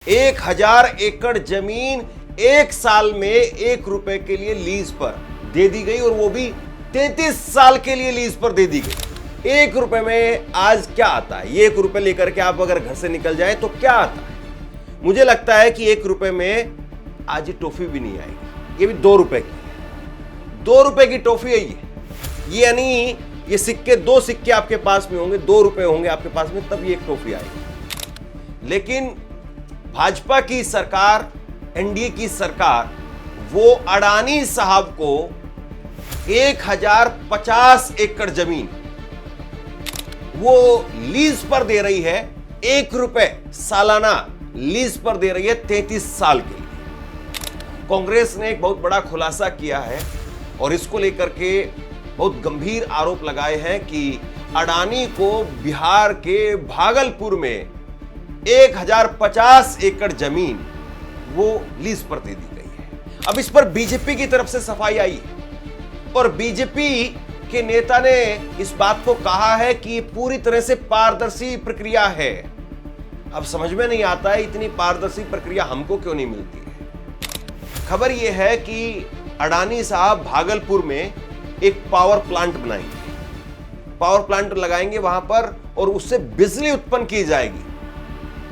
1000 एकड़ जमीन 1 साल में 1 रुपए के लिए लीज पर दे दी गई और वो भी 33 साल के लिए लीज पर दे दी गई। 1 रुपए में आज क्या आता है? ये 1 रुपए लेकर के आप अगर घर से निकल जाए तो क्या आता है? मुझे लगता है कि 1 रुपए में आज ये टॉफी भी नहीं आएगी। ये भी 2 रुपए की है। 2 रुपए की टॉफी है ये यानी ये सिक्के, 2 सिक्के आपके पास में होंगे, 2 रुपए होंगे आपके पास में, तब ये एक टॉफी आएगी। लेकिन भाजपा की सरकार, एनडीए की सरकार, वो अडानी साहब को 1050 एकड़ जमीन वो लीज पर दे रही है। 1 रुपए सालाना लीज पर दे रही है 33 साल के लिए। कांग्रेस ने एक बहुत बड़ा खुलासा किया है और इसको लेकर के बहुत गंभीर आरोप लगाए हैं कि अडानी को बिहार के भागलपुर में 1050 एकड़ जमीन वो लीज पर दे दी गई है। अब इस पर बीजेपी की तरफ से सफाई आई है और बीजेपी के नेता ने इस बात को कहा है कि ये पूरी तरह से पारदर्शी प्रक्रिया है। अब समझ में नहीं आता है इतनी पारदर्शी प्रक्रिया हमको क्यों नहीं मिलती है। खबर यह है कि अडानी साहब भागलपुर में एक पावर प्लांट बनाएंगे, पावर प्लांट लगाएंगे वहां पर और उससे बिजली उत्पन्न की जाएगी।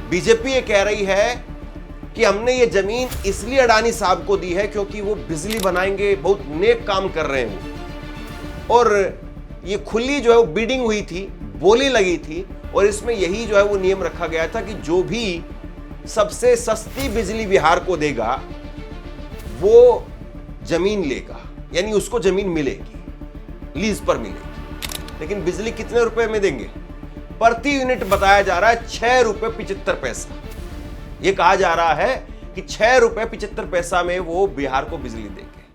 बीजेपी ये कह रही है कि हमने ये जमीन इसलिए अडानी साहब को दी है क्योंकि वो बिजली बनाएंगे, बहुत नेक काम कर रहे हैं वो। और ये खुली जो है वो बिडिंग हुई थी, बोली लगी थी और इसमें यही जो है वो नियम रखा गया था कि जो भी सबसे सस्ती बिजली बिहार को देगा वो जमीन लेगा, यानी उसको जमीन मिलेगी, लीज पर मिलेगी। लेकिन बिजली कितने रुपए में देंगे? प्रति यूनिट बताया जा रहा है 6 रुपए 75 पैसा। यह कहा जा रहा है कि 6 रुपए 75 पैसा में वो बिहार को बिजली देंगे।